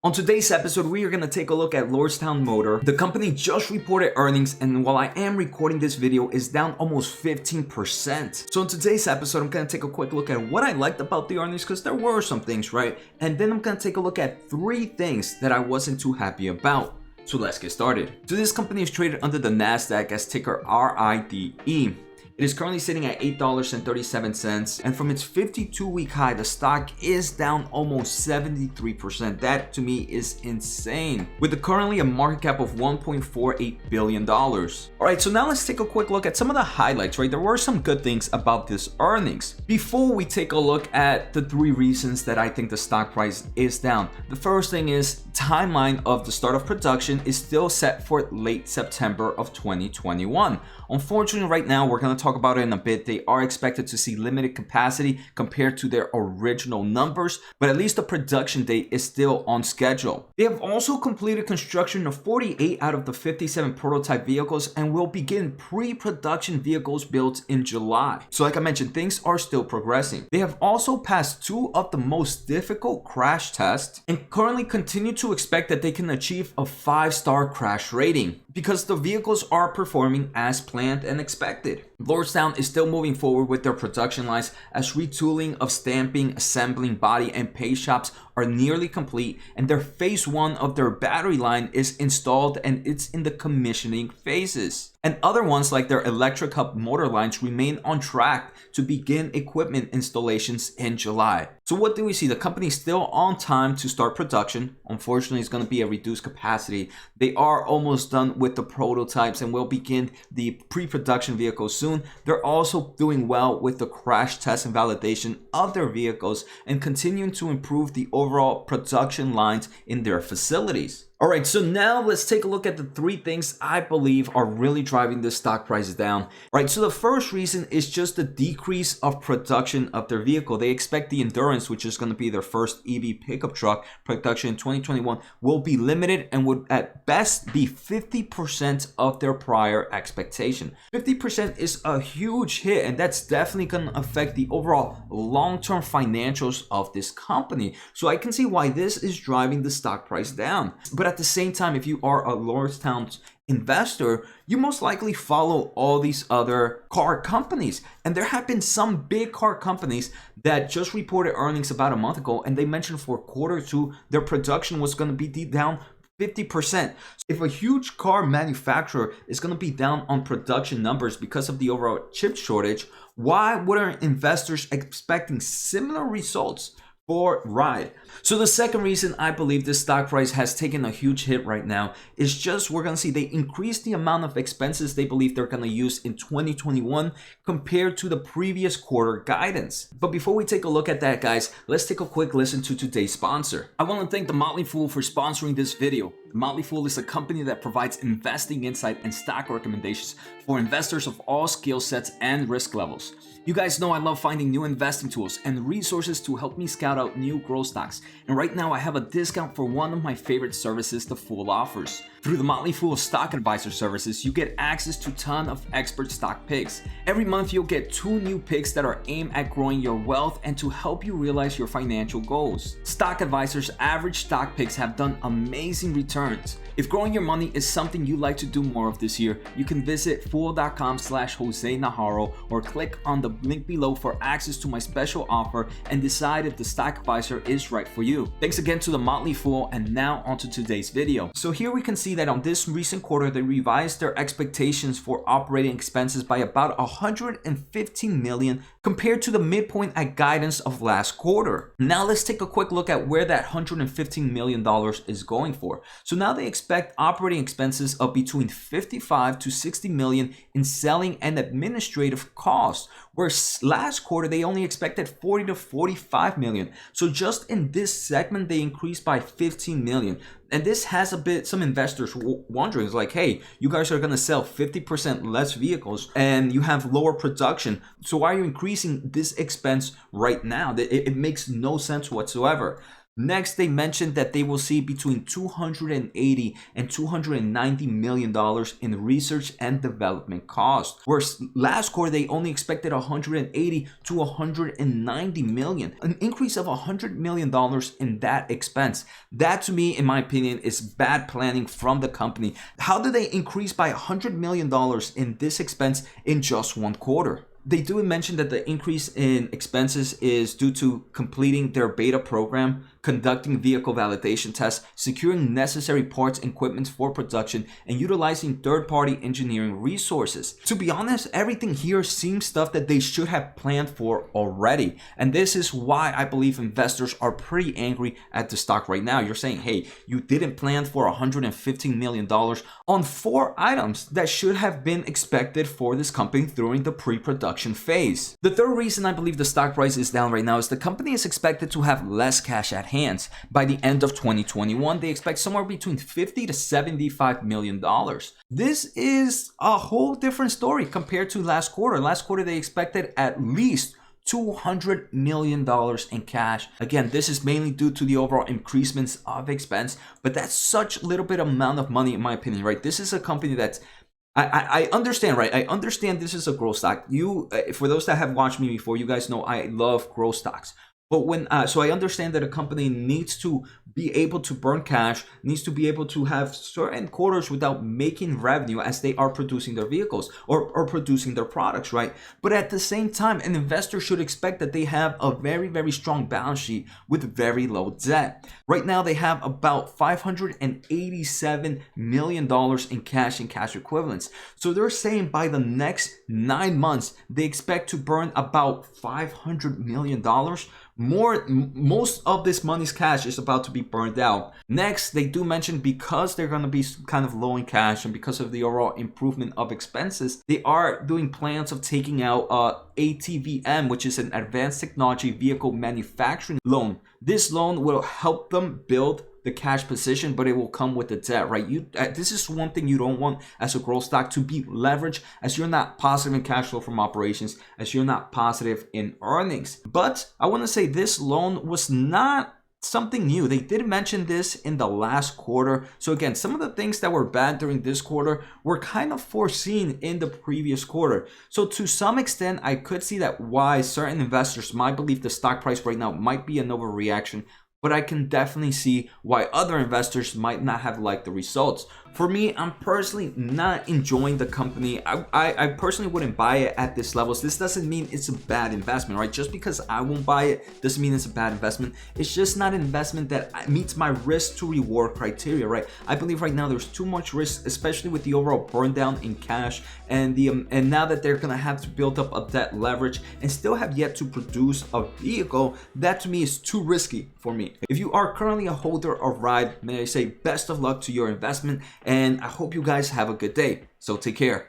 On today's episode, we are going to take a look at Lordstown Motor. The company just reported earnings, and while I am recording this video, is down almost 15%. So in today's episode, I'm going to take a quick look at what I liked about the earnings, because there were some things, right? And then I'm going to take a look at 3 things that I wasn't too happy about. So let's get started. So this company is traded under the NASDAQ as ticker RIDE. It is currently sitting at $8.37, and from its 52-week high, the stock is down almost 73%. That to me is insane, with currently a market cap of $1.48 billion. All right, so now let's take a quick look at some of the highlights, right? There were some good things about this earnings. Before we take a look at the 3 reasons that I think the stock price is down, the first thing is timeline of the start of production is still set for late September of 2021. Unfortunately, right now, we're going to talk about it in a bit. They are expected to see limited capacity compared to their original numbers, but at least the production date is still on schedule. They have also completed construction of 48 out of the 57 prototype vehicles and will begin pre-production vehicles built in July. So like I mentioned, things are still progressing. They have also passed 2 of the most difficult crash tests and currently continue to expect that they can achieve a 5-star crash rating because the vehicles are performing as planned and expected. Lordstown is still moving forward with their production lines as retooling of stamping, assembling, body, and paint shops are nearly complete, and their phase 1 of their battery line is installed and it's in the commissioning phases. And other ones like their electric hub motor lines remain on track to begin equipment installations in July. So what do we see? The company is still on time to start production. Unfortunately, it's going to be a reduced capacity. They are almost done with the prototypes and will begin the pre-production vehicles soon. They're also doing well with the crash test and validation of their vehicles and continuing to improve the overall production lines in their facilities. All right, so now let's take a look at the 3 things I believe are really driving this stock price down. All right, so the first reason is just the decrease of production of their vehicle. They expect the Endurance, which is going to be their first EV pickup truck production in 2021, will be limited and would at best be 50% of their prior expectation. 50% is a huge hit, and that's definitely going to affect the overall long-term financials of this company. So I can see why this is driving the stock price down. But at the same time, if you are a Lordstown investor, you most likely follow all these other car companies. And there have been some big car companies that just reported earnings about a month ago, and they mentioned for Q2 their production was going to be down 50%. So if a huge car manufacturer is going to be down on production numbers because of the overall chip shortage, why wouldn't investors expecting similar results for RIDE? So the second reason I believe this stock price has taken a huge hit right now is just we're going to see they increased the amount of expenses they believe they're going to use in 2021 compared to the previous quarter guidance. But before we take a look at that, guys, let's take a quick listen to today's sponsor. I want to thank The Motley Fool for sponsoring this video. The Motley Fool is a company that provides investing insight and stock recommendations for investors of all skill sets and risk levels. You guys know I love finding new investing tools and resources to help me scout out new growth stocks. And right now I have a discount for one of my favorite services the Fool offers. Through the Motley Fool Stock Advisor services, you get access to a ton of expert stock picks. Every month you'll get 2 new picks that are aimed at growing your wealth and to help you realize your financial goals. Stock Advisor's average stock picks have done amazing returns. If growing your money is something you'd like to do more of this year, you can visit fool.com/Jose Najarro or click on the link below for access to my special offer and decide if the Stock Advisor is right for you. Thanks again to the Motley Fool, and now onto today's video. So here we can see that on this recent quarter, they revised their expectations for operating expenses by about $115 million compared to the midpoint at guidance of last quarter. Now let's take a quick look at where that $115 million is going for. So now they expect operating expenses of between $55 to $60 million in selling and administrative costs, whereas last quarter they only expected $40 to $45 million. So just in this segment, they increased by $15 million. And this has some investors wondering, like, hey, you guys are going to sell 50% less vehicles and you have lower production. So why are you increasing this expense right now? It makes no sense whatsoever. Next, they mentioned that they will see between $280 and $290 million in research and development costs. Whereas last quarter, they only expected $180 to $190 million, an increase of $100 million in that expense. That, to me, in my opinion, is bad planning from the company. How did they increase by $100 million in this expense in just one quarter? They do mention that the increase in expenses is due to completing their beta program, conducting vehicle validation tests, securing necessary parts and equipment for production, and utilizing third-party engineering resources. To be honest, everything here seems stuff that they should have planned for already. And this is why I believe investors are pretty angry at the stock right now. You're saying, hey, you didn't plan for $115 million on 4 items that should have been expected for this company during the pre-production phase. The third reason I believe the stock price is down right now is the company is expected to have less cash at hand. By the end of 2021, they expect somewhere between $50 to $75 million. This is a whole different story compared to last quarter. Last quarter, they expected at least $200 million in cash. Again, this is mainly due to the overall increasements of expense, but that's such a little bit amount of money in my opinion, right? This is a company that's I understand, right? I understand this is a growth stock. For those that have watched me before, you guys know I love growth stocks. But so I understand that a company needs to be able to burn cash, needs to be able to have certain quarters without making revenue as they are producing their vehicles or producing their products, right? But at the same time, an investor should expect that they have a very, very strong balance sheet with very low debt. Right now, they have about $587 million in cash and cash equivalents. So they're saying by the next 9 months, they expect to burn about $500 million. Most of this money's cash is about to be burned out. Next, they do mention because they're going to be kind of low in cash and because of the overall improvement of expenses, they are doing plans of taking out ATVM, which is an advanced technology vehicle manufacturing loan. This loan will help them build the cash position, but it will come with the debt, right? This is one thing you don't want as a growth stock, to be leveraged, as you're not positive in cash flow from operations, as you're not positive in earnings. But I want to say this loan was not something new. They did mention this in the last quarter. So again, some of the things that were bad during this quarter were kind of foreseen in the previous quarter. So to some extent, I could see that why certain investors might believe the stock price right now might be an overreaction. But I can definitely see why other investors might not have liked the results. For me, I'm personally not enjoying the company. I personally wouldn't buy it at this level. So this doesn't mean it's a bad investment, right? Just because I won't buy it doesn't mean it's a bad investment. It's just not an investment that meets my risk to reward criteria, right? I believe right now there's too much risk, especially with the overall burn down in cash and now that they're gonna have to build up a debt leverage and still have yet to produce a vehicle. That to me is too risky for me. If you are currently a holder of RIDE, may I say best of luck to your investment, and I hope you guys have a good day. So take care.